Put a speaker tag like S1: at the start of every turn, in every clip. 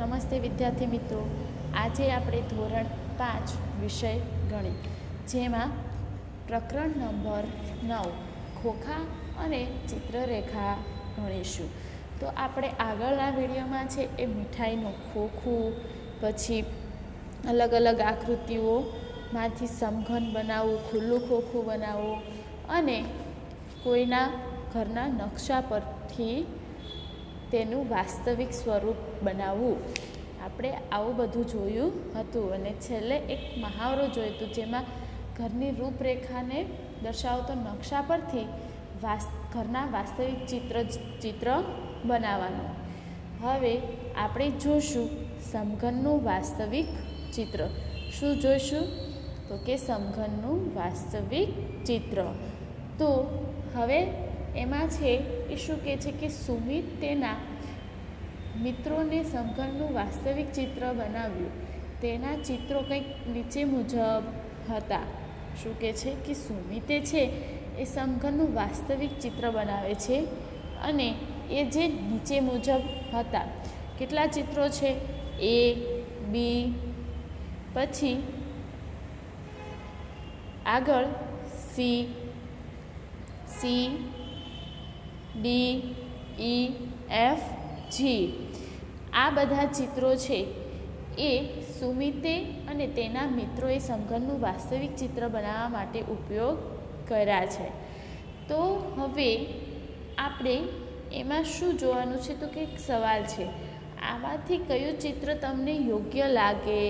S1: નમસ્તે વિદ્યાર્થી મિત્રો। આજે આપણે ધોરણ 5 વિષય ગણિત જેમાં પ્રકરણ નંબર 9 ખોખા અને ચિત્રરેખા ભણીશું। તો આપણે આગળના વિડીયોમાં છે એ મીઠાઈનું ખોખું, પછી અલગ અલગ આકૃતિઓમાંથી સમઘન બનાવવું, ખુલ્લું ખોખું બનાવવું અને કોઈના ઘરના નકશા પરથી તેનું વાસ્તવિક સ્વરૂપ બનાવવું, આપણે આવું બધું જોયું હતું। અને છેલ્લે એક મહાવરો જોયો હતો જેમાં ઘરની રૂપરેખાને દર્શાવતો નકશા પરથી ઘરના વાસ્તવિક ચિત્ર બનાવવાનું। હવે આપણે જોઈશું સમઘનનું વાસ્તવિક ચિત્ર। શું જોઈશું? તો કે સમઘનનું વાસ્તવિક ચિત્ર। તો હવે એમાં છે એ શું કહે છે કે સુમિત તેના મિત્રોને સમઘનનું વાસ્તવિક ચિત્ર બનાવ્યું। તેના ચિત્રો કંઈક નીચે મુજબ હતા। શું કહે છે કે સુમિતે છે એ સમઘનનું વાસ્તવિક ચિત્ર બનાવે છે અને એ જે નીચે મુજબ હતા। કેટલા ચિત્રો છે? A, B, પછી આગળ C, D, E, F, G આ બધા ચિત્રો છે એ સુમિતે અને તેના મિત્રોએ સમઘનનું વાસ્તવિક ચિત્ર બનાવવા માટે ઉપયોગ કર્યા છે। તો હવે આપણે એમાં શું જોવાનું છે? તો કે એક સવાલ છે, આમાંથી કયું ચિત્ર તમને યોગ્ય લાગે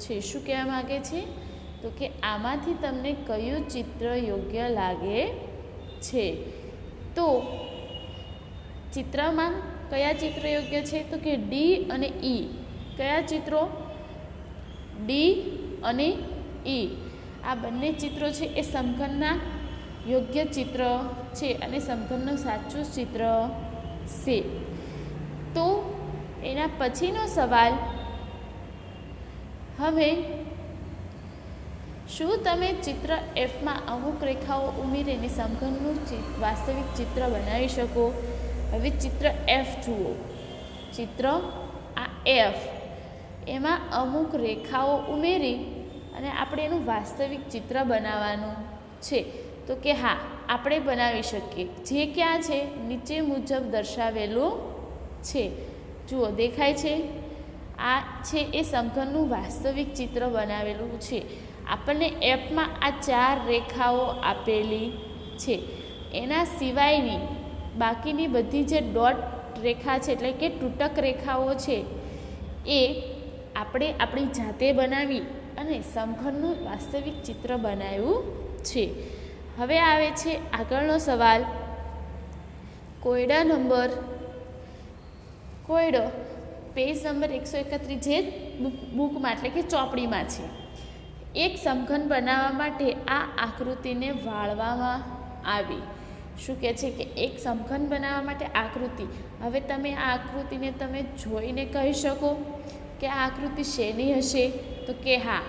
S1: છે? શું કહેવા માગે છે? તો કે આમાંથી તમને કયું ચિત્ર યોગ્ય લાગે છે? તો ચિત્રમાં કયા ચિત્ર યોગ્ય છે? તો કે ડી અને ઈ। કયા ચિત્રો? ડી અને ઈ આ બંને ચિત્રો છે એ સમઘનના યોગ્ય ચિત્ર છે અને સમઘનનું સાચું ચિત્ર છે। તો એના પછીનો સવાલ, હવે શું તમે ચિત્ર એફમાં અમુક રેખાઓ ઉમેરીને સમઘનનું વાસ્તવિક ચિત્ર બનાવી શકો? હવે ચિત્ર એફ જુઓ, ચિત્ર આ એફ, એમાં અમુક રેખાઓ ઉમેરી અને આપણે એનું વાસ્તવિક ચિત્ર બનાવવાનું છે। તો કે હા, આપણે બનાવી શકીએ। જે ક્યાં છે? નીચે મુજબ દર્શાવેલું છે। જુઓ, દેખાય છે? આ છે એ સમઘનનું વાસ્તવિક ચિત્ર બનાવેલું છે। આપણને એફમાં આ 4 રેખાઓ આપેલી છે। એના સિવાયની બાકીની બધી જે ડોટ રેખા છે એટલે કે તૂટક રેખાઓ છે એ આપણે આપણી જાતે બનાવી અને સમઘનનું વાસ્તવિક ચિત્ર બનાવ્યું છે। હવે આવે છે આગળનો સવાલ, કોયડો પેજ નંબર 131 જે બુકમાં એટલે કે ચોપડીમાં છે। એક સમઘન બનાવવા માટે આ આકૃતિને વાળવામાં આવી। શું કહે છે કે એક સમઘન બનાવવા માટે આકૃતિ, હવે તમે આ આકૃતિને તમે જોઈને કહી શકો કે આ આકૃતિ શેની હશે? તો કે હા,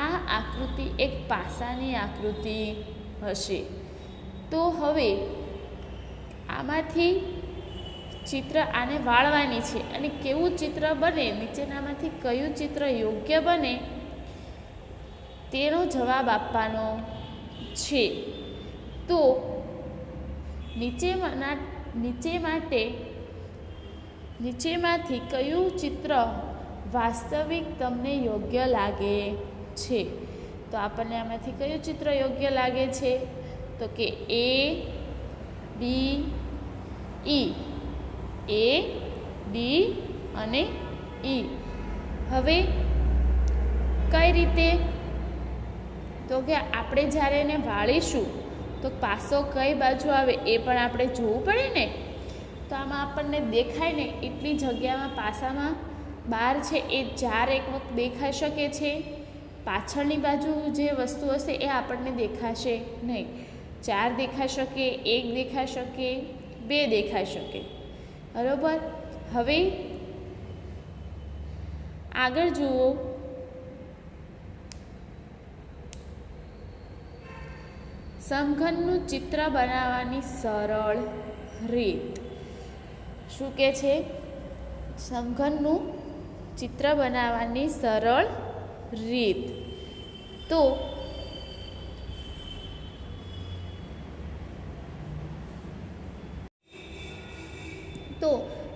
S1: આ આકૃતિ એક પાસાની આકૃતિ હશે। તો હવે આમાંથી ચિત્ર આને વાળવાની છે અને કેવું ચિત્ર બને, નીચેનામાંથી કયું ચિત્ર યોગ્ય બને તેનો જવાબ આપવાનો છે। તો નીચેમાંથી કયું ચિત્ર વાસ્તવિક તમને યોગ્ય લાગે છે? તો આપણને આમાંથી કયું ચિત્ર યોગ્ય લાગે છે? તો કે A, B, E, A, B અને E। હવે કઈ રીતે? તો કે આપણે જ્યારે એને વાળીશું તો પાસો કઈ બાજુ આવે એ પણ આપણે જોવું પડે ને। તો આમાં આપણને દેખાય ને એટલી જગ્યામાં પાસામાં બહાર છે એ 4 એક વખત દેખાઈ શકે છે। પાછળની બાજુ જે વસ્તુ હશે એ આપણને દેખાશે નહીં। 4 દેખાઈ શકે, 1 દેખાઈ શકે, 2 દેખાઈ શકે, બરાબર। હવે આગળ જુઓ, સમઘનનું ચિત્ર બનાવવાની સરળ રીત। શું કહે છે? સમઘનનું ચિત્ર બનાવવાની સરળ રીત. તો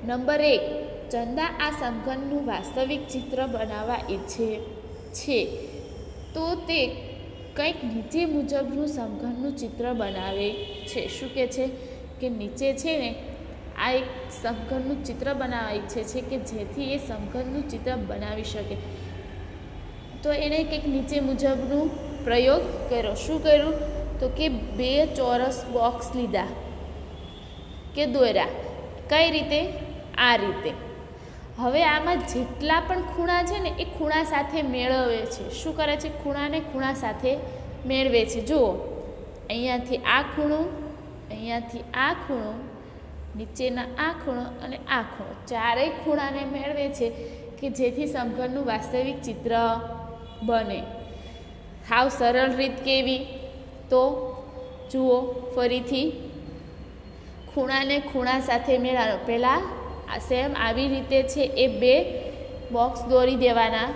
S1: નંબર 1, ચંદા આ સમઘનનું વાસ્તવિક ચિત્ર બનાવવા ઈચ્છે છે. તો તે કંઈક નીચે મુજબનું સમઘનનું ચિત્ર બનાવે છે. શું કહે છે કે નીચે છે ને આ એક સમઘનનું ચિત્ર બનાવવા ઈચ્છે છે કે જેથી એ સમઘનનું ચિત્ર બનાવી શકે. તો એણે કંઈક નીચે મુજબનું પ્રયોગ કર્યો. શું કર્યું? તો કે 2 ચોરસ બોક્સ લીધા કે દોર્યા. કઈ રીતે? આ રીતે. હવે આમાં જેટલા પણ ખૂણા છે ને એ ખૂણા સાથે મેળવે છે. શું કરે છે? ખૂણાને ખૂણા સાથે મેળવે છે. જુઓ, અહીંયાથી આ ખૂણો, અહીંયાથી આ ખૂણો, નીચેના આ ખૂણો અને આ ખૂણો, ચારેય ખૂણાને મેળવે છે કે જેથી સમઘનનું વાસ્તવિક ચિત્ર બને. હાવ સરળ રીત કેવી? તો જુઓ ફરીથી, ખૂણાને ખૂણા સાથે મેળવવાનો. પહેલાં સેમ આવી રીતે છે એ 2 બોક્સ દોરી દેવાના,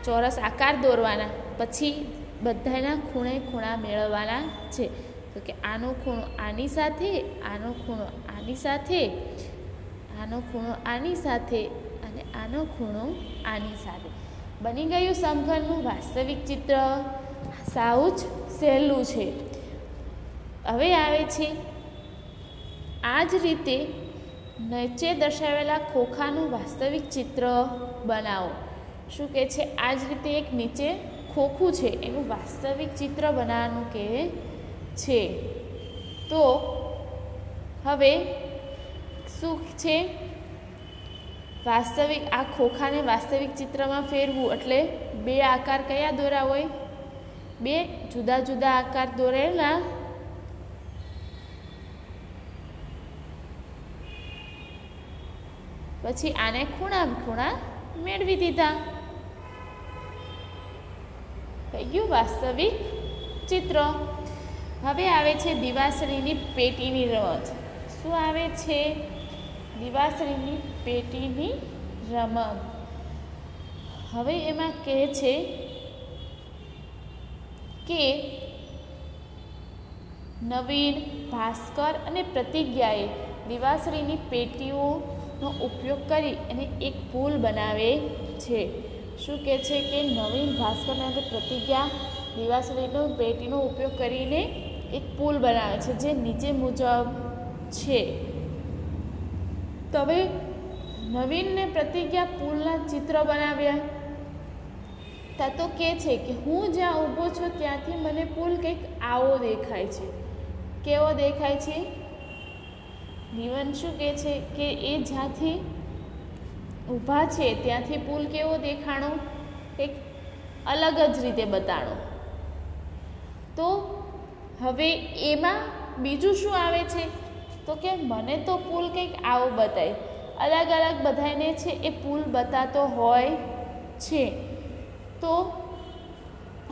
S1: ચોરસ આકાર દોરવાના. પછી બધાના ખૂણે ખૂણા મેળવવાના છે. તો કે આનો ખૂણો આની સાથે, આનો ખૂણો આની સાથે, આનો ખૂણો આની સાથે અને આનો ખૂણો આની સાથે. બની ગયું સમઘનનું વાસ્તવિક ચિત્ર. સાવ જ સહેલું છે. હવે આવે છે આ જ રીતે નીચે દર્શાવેલા ખોખાનું વાસ્તવિક ચિત્ર બનાવો. શું કહે છે? આ જ રીતે એક નીચે ખોખું છે એનું વાસ્તવિક ચિત્ર બનાવવાનું કહે છે. તો હવે શું છે? વાસ્તવિક આ ખોખાને વાસ્તવિક ચિત્રમાં ફેરવું એટલે 2 આકાર કયા દોર્યા હોય? 2 જુદા જુદા આકાર દોરેલા. પછી આને ખૂણા મેળવી દીધા. થઈ ગયું વાસ્તવિક ચિત્ર. હવે આવે છે દિવાસળીની પેટીની રમત. શું આવે છે? દિવાસળીની પેટીની રમત. હવે એમાં કહે છે કે નવીન, ભાસ્કર અને પ્રતિજ્ઞાએ દિવાસળીની પેટીઓનો ઉપયોગ કરી અને એક પુલ બનાવે છે. શું કહે છે કે નવીન, ભાસ્કર અને પ્રતિજ્ઞા દિવાસળીનો પેટીનો ઉપયોગ કરીને એક પુલ બનાવે છે જે નીચે મુજબ છે. તો હવે નવીન ને પ્રતિજ્ઞા પુલના ચિત્ર બનાવ્યા. ત્યાં તો કહે છે કે હું જ્યાં ઊભો છું ત્યાંથી મને પુલ કંઈક આવો દેખાય છે. કેવો દેખાય છે? નિવન શું કહે છે કે એ જ્યાંથી ઊભા છે ત્યાંથી પુલ કેવો દેખાણો? કંઈક અલગ જ રીતે બતાડો. તો હવે એમાં બીજું શું આવે છે? તો કે મને તો પુલ કંઈક આવો બતાય. અલગ અલગ બધાને છે એ પુલ બતાતો હોય છે. તો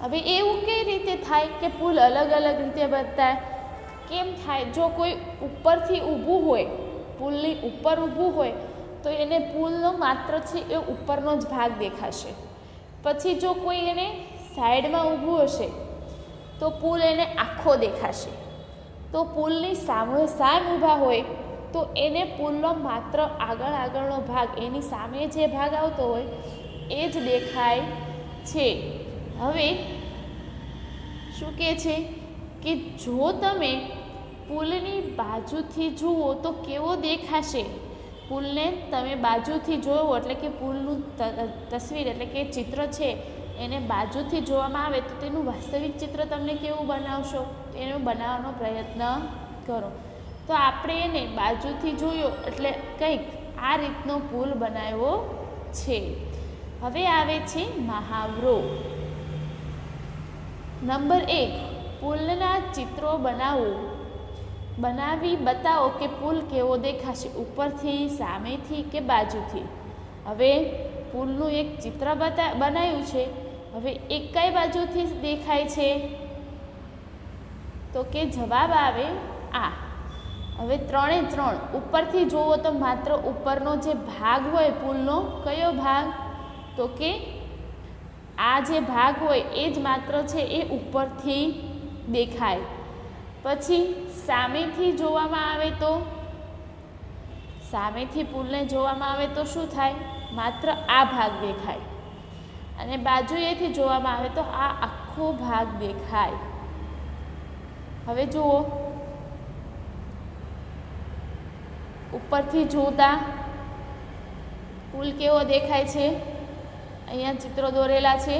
S1: હવે એવું કઈ રીતે થાય કે પુલ અલગ અલગ રીતે બતાય? કેમ થાય? જો કોઈ ઉપરથી ઊભું હોય, પુલની ઉપર ઊભું હોય તો એને પુલનો માત્ર છે એ ઉપરનો જ ભાગ દેખાશે. પછી જો કોઈ એને સાઈડમાં ઊભું હશે તો પુલ એને આખો દેખાશે. તો પુલની સામે ઊભા હોય તો એને પુલનો માત્ર આગળનો ભાગ, એની સામે જે ભાગ આવતો હોય એ જ દેખાય છે. હવે શું કહે છે કે જો તમે પુલની બાજુથી જુઓ તો કેવો દેખાશે? પુલને તમે બાજુથી જોવો એટલે કે પુલનું તસવીર એટલે કે ચિત્ર છે એને બાજુથી જોવામાં આવે તો તેનું વાસ્તવિક ચિત્ર તમને કેવું બનાવશો? એનો બનાવવાનો પ્રયત્ન કરો. તો આપણે એને બાજુથી જોયો એટલે કંઈક આ રીતનો પુલ બનાવ્યો છે. હવે આવે છે મહાવરો. નંબર 1, પુલના ચિત્રો બનાવી બતાવો કે પુલ કેવો દેખાશે, ઉપરથી, સામેથી કે બાજુથી. હવે પુલનું એક ચિત્ર બનાવ્યું છે. હવે એક કઈ બાજુથી દેખાય છે? તો કે જવાબ આવે આ. હવે 3 એ 3 ઉપરથી જુઓ તો માત્ર ઉપરનો જે ભાગ હોય પુલનો, કયો ભાગ? તો કે આ જે ભાગ હોય એ જ માત્ર છે એ ઉપરથી દેખાય. પછી સામેથી જોવામાં આવે તો, સામેથી પુલને જોવામાં આવે તો શું થાય? માત્ર આ ભાગ દેખાય. અને બાજુએથી જોવામાં આવે તો આ આખો ભાગ દેખાય. હવે જુઓ, ઉપરથી જોતા પુલ કેવો દેખાય છે? અહીંયા ચિત્રો દોરેલા છે.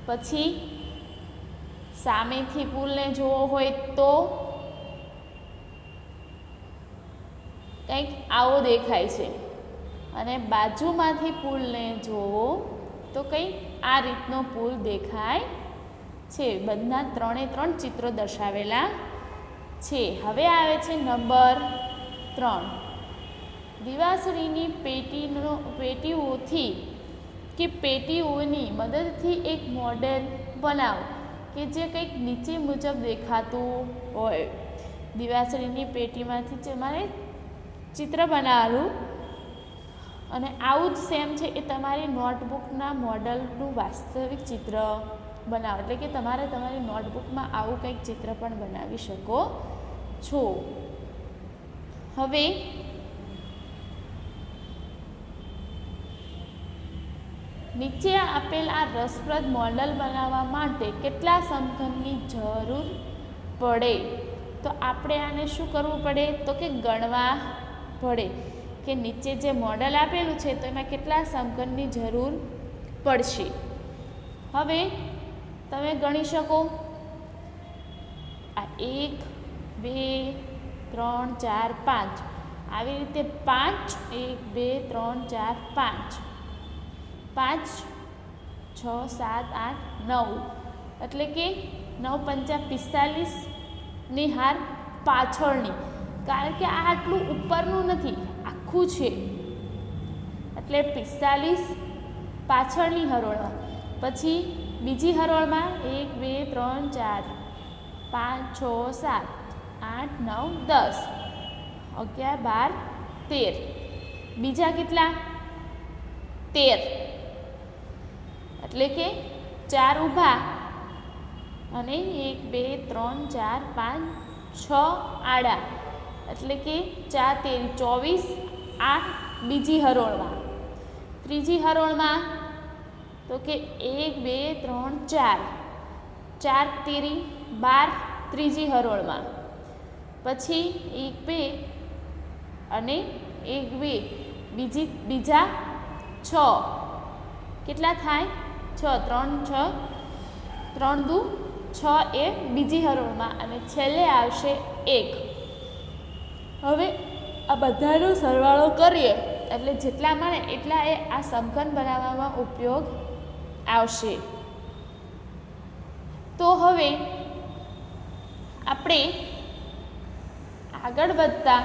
S1: પછી સામેથી પુલને જોવો હોય તો કંઈક આવો દેખાય છે. અને બાજુમાંથી પુલને જોવો તો કંઈક આ રીતનો પુલ દેખાય છે. બધા 3 એ 3 ચિત્રો દર્શાવેલા છે. હવે આવે છે નંબર 3. દિવાસળીની પેટીઓથી કે પેટીઓની મદદથી એક મોડેલ બનાવો કે જે કંઈક નીચે મુજબ દેખાતું હોય. દિવાસળીની પેટીમાંથી તમારે ચિત્ર બનાવવાનું અને આવું જ સેમ છે એ તમારી નોટબુકના મોડલનું વાસ્તવિક ચિત્ર બનાવો. એટલે કે તમારે તમારી નોટબુકમાં આવું કંઈક ચિત્ર પણ બનાવી શકો છો. હવે નીચે આપેલ આ રસપ્રદ મોડલ બનાવવા માટે કેટલા સમઘનની જરૂર પડે? તો આપણે આને શું કરવું પડે? તો કે ગણવા પડે કે નીચે જે મોડલ આપેલું છે તો એમાં કેટલા સમઘનની જરૂર પડશે. હવે તમે ગણી શકો. આ 1 2 3 4 5 આવી રીતે 5 1 2 3 4 5 5 6 7 8 9 એટલે કે 9 પંચા 45ની હાર પાછળની, કારણ કે આ આટલું ઉપરનું નથી, આખું છે એટલે 45 પાછળની હરોળમાં. પછી બીજી હરોળમાં 1 2 3 4 5 6 7 8 9 10 11 12 13. બીજા કેટલા? 13 એટલે કે 4 ઊભા અને 1 2 3 4 5 6 આડા એટલે કે 4 તેરી 24 8 બીજી હરોળમાં. ત્રીજી હરોળમાં તો કે 1 2 3 4 4 તેરી 12 ત્રીજી હરોળમાં. પછી 1 2 અને 1 2 બીજા 6 કેટલા થાય? 6 3 6 3 દુ 6 એ બીજી હરોળમાં અને છેલ્લે આવશે 1. હવે આ બધાનો સરવાળો કરીએ એટલે જેટલા મળે એટલા એ આ સમઘન બનાવવામાં ઉપયોગ આવશે. તો હવે આપણે આગળ વધતા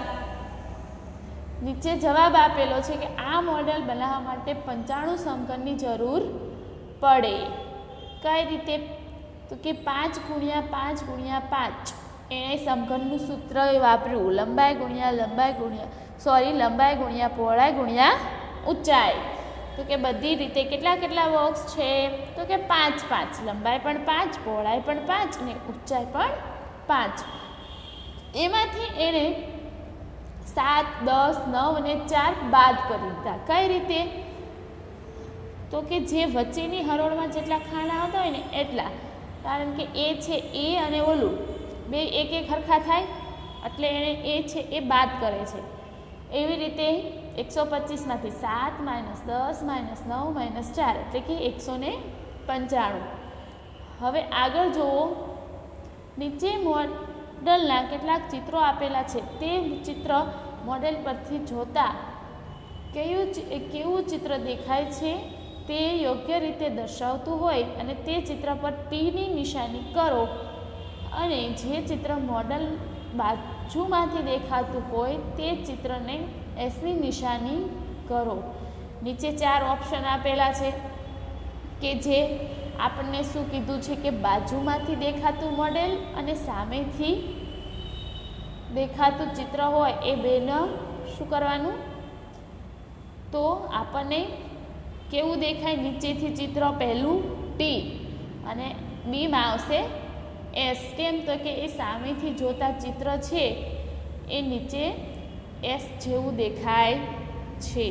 S1: નીચે જવાબ આપેલો છે કે આ મોડેલ બનાવવા માટે 95 સમઘનની જરૂર પડે. કઈ રીતે? તો કે 5 × 5 × 5 એણે સમઘનનું સૂત્ર વાપર્યું. લંબાઈ ગુણ્યા પહોળાઈ ગુણ્યા ઊંચાઈ. તો કે બધી રીતે કેટલા બોક્સ છે? તો કે 5 5. લંબાઈ પણ 5, પહોળાઈ પણ 5 અને ઊંચાઈ પણ 5. એમાંથી એણે 7 10 9 અને 4 બાદ કરી દીધા. કઈ રીતે? તો કે જે વચ્ચેની હરોળમાં જેટલા ખાના આવતા હોય ને એટલા, કારણ કે એ છે એ અને ઓલું બે એક હરખા થાય એટલે એણે એ છે એ બાદ કરે છે. એવી રીતે 125માંથી 7 - 10 - 9 - 4 એટલે કે 195. હવે આગળ જુઓ, નીચે મોડલના કેટલાક ચિત્રો આપેલા છે. તે ચિત્ર મોડેલ પરથી જોતા કેવું ચિત્ર દેખાય છે તે યોગ્ય રીતે દર્શાવતું હોય અને તે ચિત્ર પર ટીની નિશાની કરો અને જે ચિત્ર મોડલ બાજુમાંથી દેખાતું હોય તે ચિત્રને એસની નિશાની કરો. નીચે 4 ઓપ્શન આપેલા છે કે જે આપણને શું કીધું છે કે બાજુમાંથી દેખાતું મોડેલ અને સામેથી દેખાતું ચિત્ર હોય એ બેને શું કરવાનું, તો આપણને કેવું દેખાય, નીચેથી ચિત્ર પહેલું ટી અને બીમાં આવશે એસ. કેમ તો કે એ સામેથી જોતા ચિત્ર છે એ નીચે એસ જેવું દેખાય છે.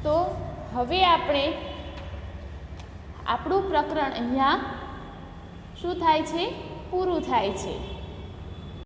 S1: તો હવે આપણે આપણું પ્રકરણ અહીંયા શું થાય છે, પૂરું થાય છે.